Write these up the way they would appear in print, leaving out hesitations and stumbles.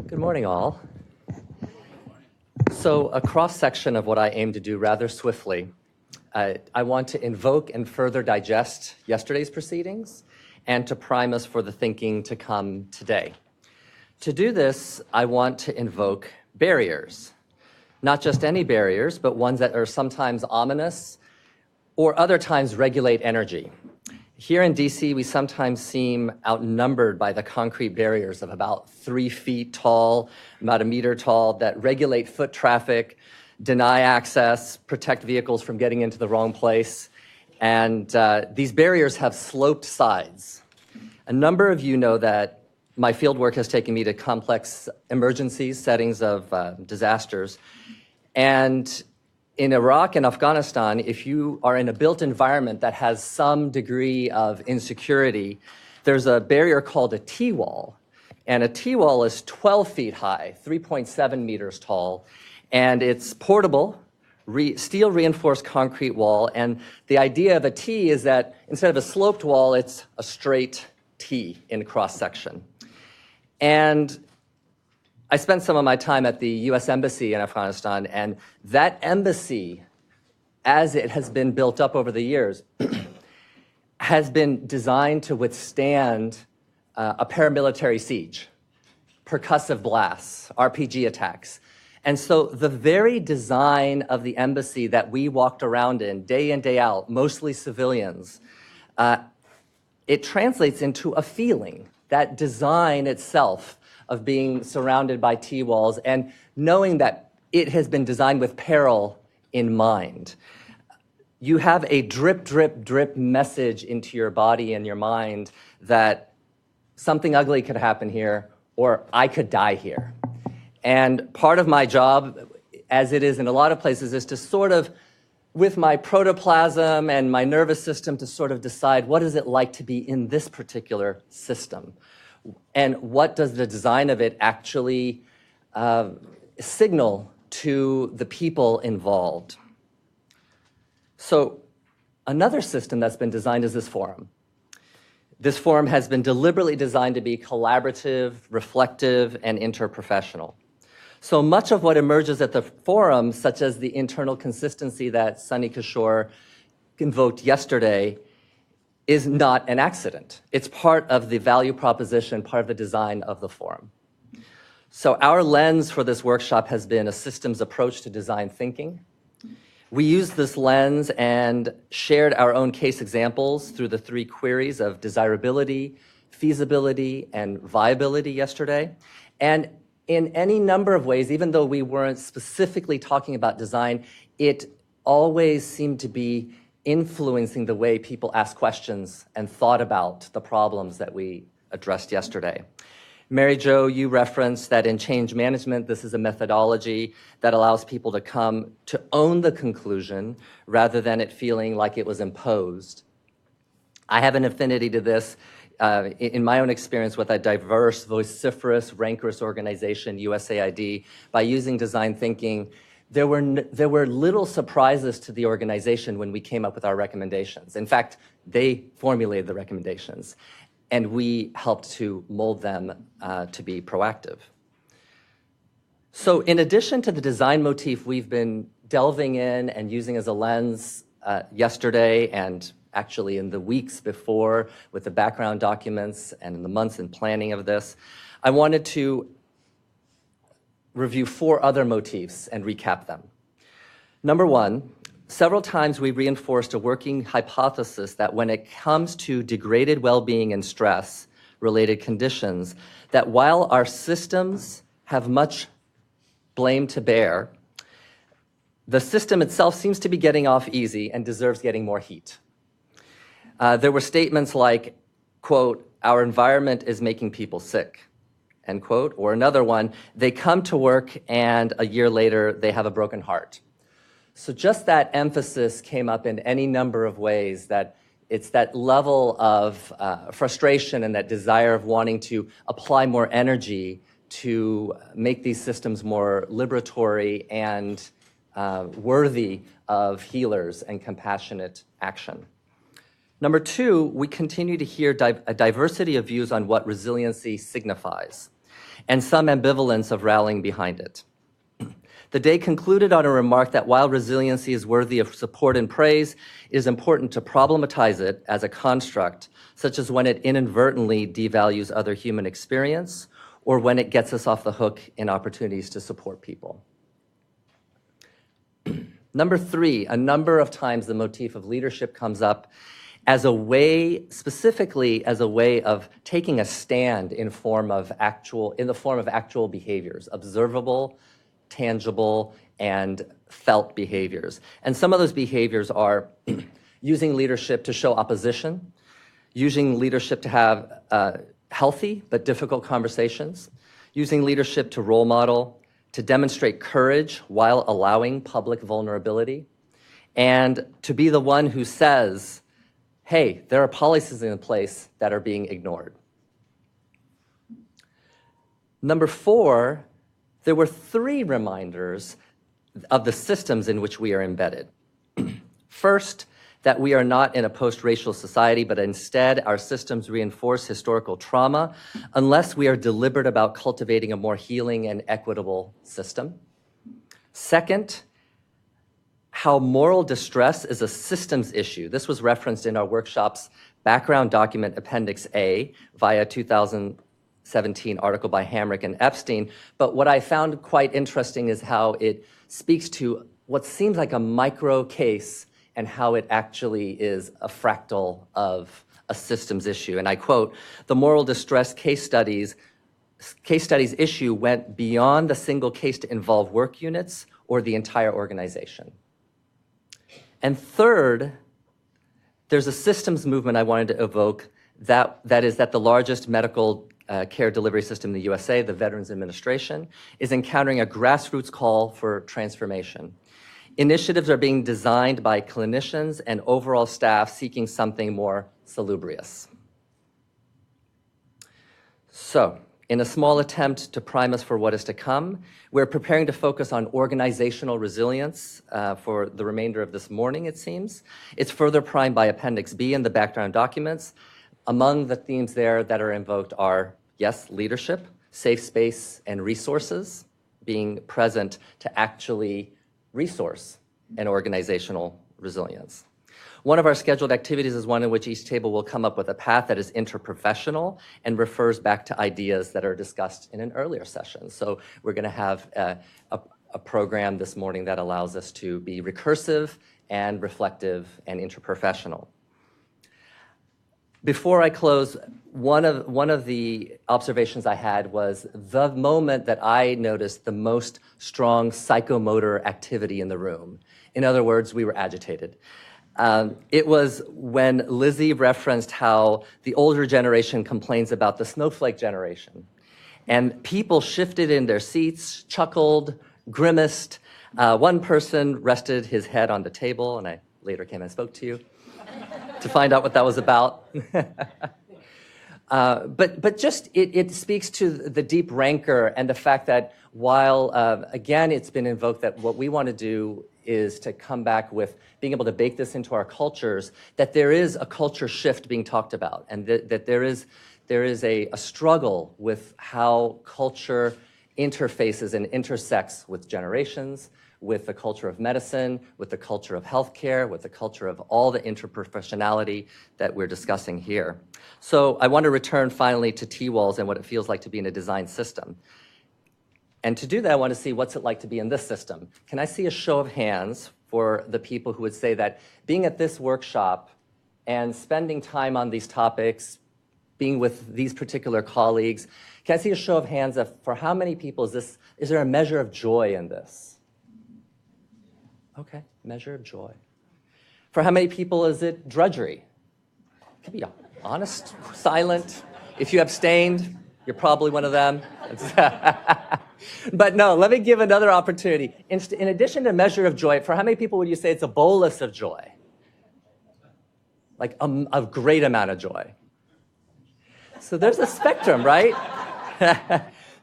Good morning, all. So a cross-section of what I aim to do rather swiftly. I want to invoke and further digest yesterday's proceedings and to prime us for the thinking to come today. To do this, I want to invoke barriers. Not just any barriers, but ones that are sometimes ominous or other times regulate energy. Here in DC, we sometimes seem outnumbered by the concrete barriers of about 3 feet tall, about 1 meter tall, that regulate foot traffic, deny access, protect vehicles from getting into the wrong place. And these barriers have sloped sides. A number of you know that my field work has taken me to complex emergencies, settings of disasters. And in Iraq and Afghanistan, if you are in a built environment that has some degree of insecurity, there's a barrier called a T-wall. And a T-wall is 12 feet high, 3.7 meters tall, and it's portable, steel reinforced concrete wall. And the idea of a T is that instead of a sloped wall, it's a straight T in cross section. And I spent some of my time at the US Embassy in Afghanistan, and that embassy, as it has been built up over the years, has been designed to withstand a paramilitary siege, percussive blasts, RPG attacks. And so the very design of the embassy that we walked around in day out, mostly civilians, it translates into a feeling, that design itself of being surrounded by T-walls and knowing that it has been designed with peril in mind. You have a drip, drip, drip message into your body and your mind that something ugly could happen here or I could die here. And part of my job, as it is in a lot of places, is to sort of, with my protoplasm and my nervous system, to sort of decide what is it like to be in this particular system. And what does the design of it actually signal to the people involved? So another system that's been designed is this forum. This forum has been deliberately designed to be collaborative, reflective, and interprofessional. So much of what emerges at the forum, such as the internal consistency that Sunny Kishore invoked yesterday, is not an accident. It's part of the value proposition, part of the design of the forum. So our lens for this workshop has been a systems approach to design thinking. We used this lens and shared our own case examples through the 3 queries of desirability, feasibility, and viability yesterday. And in any number of ways, even though we weren't specifically talking about design, it always seemed to be influencing the way people asked questions and thought about the problems that we addressed yesterday. Mary Jo, you referenced that in change management, this is a methodology that allows people to come to own the conclusion rather than it feeling like it was imposed. I have an affinity to this in my own experience with a diverse, vociferous, rancorous organization, USAID. By using design thinking, there were little surprises to the organization when we came up with our recommendations. In fact, they formulated the recommendations, and we helped to mold them to be proactive. So in addition to the design motif we've been delving in and using as a lens yesterday and actually in the weeks before with the background documents and in the months in planning of this, I wanted to review 4 other motifs and recap them. Number 1, several times we reinforced a working hypothesis that when it comes to degraded well-being and stress-related conditions, that while our systems have much blame to bear, the system itself seems to be getting off easy and deserves getting more heat. There were statements like, quote, "Our environment is making people sick," end quote, or another one, "They come to work and a year later they have a broken heart." So just that emphasis came up in any number of ways, that it's that level of frustration and that desire of wanting to apply more energy to make these systems more liberatory and worthy of healers and compassionate action. Number 2, we continue to hear a diversity of views on what resiliency signifies. and some ambivalence of rallying behind it. The day concluded on a remark that while resiliency is worthy of support and praise, it is important to problematize it as a construct, such as when it inadvertently devalues other human experience or when it gets us off the hook in opportunities to support people. Number 3, a number of times the motif of leadership comes up as a way, specifically as a way of taking a stand in the form of actual behaviors, observable, tangible, and felt behaviors. And some of those behaviors are using leadership to show opposition, using leadership to have healthy but difficult conversations, using leadership to role model, to demonstrate courage while allowing public vulnerability, and to be the one who says, hey, there are policies in place that are being ignored. Number 4, there were 3 reminders of the systems in which we are embedded. First, that we are not in a post-racial society, but instead our systems reinforce historical trauma unless we are deliberate about cultivating a more healing and equitable system. Second, how moral distress is a systems issue. This was referenced in our workshop's background document Appendix A via 2017 article by Hamrick and Epstein. But what I found quite interesting is how it speaks to what seems like a micro case and how it actually is a fractal of a systems issue. And I quote, the moral distress case studies issue went beyond the single case to involve work units or the entire organization. And third, there's a systems movement I wanted to evoke that is that the largest medical care delivery system in the USA, the Veterans Administration, is encountering a grassroots call for transformation. Initiatives are being designed by clinicians and overall staff seeking something more salubrious. So, in a small attempt to prime us for what is to come, we're preparing to focus on organizational resilience for the remainder of this morning, it seems. It's further primed by Appendix B in the background documents. Among the themes there that are invoked are, yes, leadership, safe space, and resources being present to actually resource and organizational resilience. One of our scheduled activities is one in which each table will come up with a path that is interprofessional and refers back to ideas that are discussed in an earlier session. So we're going to have a program this morning that allows us to be recursive and reflective and interprofessional. Before I close, one of the observations I had was the moment that I noticed the most strong psychomotor activity in the room. In other words, we were agitated. It was when Lizzie referenced how the older generation complains about the snowflake generation. And people shifted in their seats, chuckled, grimaced. One person rested his head on the table, and I later came and spoke to you to find out what that was about. But just it speaks to the deep rancor and the fact that while, again, it's been invoked that what we want to do is to come back with being able to bake this into our cultures, that there is a culture shift being talked about, and that there is a struggle with how culture interfaces and intersects with generations, with the culture of medicine, with the culture of healthcare, with the culture of all the interprofessionality that we're discussing here. So I want to return finally to T-walls and what it feels like to be in a design system. And to do that, I want to see what's it like to be in this system. Can I see a show of hands for the people who would say that being at this workshop and spending time on these topics, being with these particular colleagues, can I see a show of hands for how many people is there a measure of joy in this? Okay, measure of joy. For how many people is it drudgery? It can be honest, silent. If you abstained, you're probably one of them. But no, let me give another opportunity. In addition to measure of joy, for how many people would you say it's a bolus of joy? Like a great amount of joy. So there's a spectrum, right?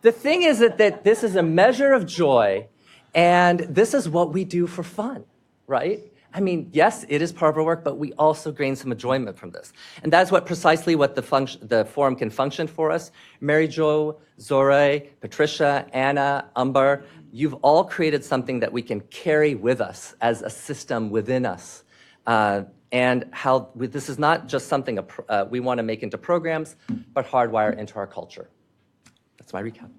The thing is that this is a measure of joy, and this is what we do for fun, right? I mean, yes, it is part of our work, but we also gain some enjoyment from this. And that's precisely what the forum can function for us. Mary Jo, Zore, Patricia, Anna, Umbar, you've all created something that we can carry with us as a system within us. And how this is not just something we want to make into programs, but hardwire into our culture. That's my recap.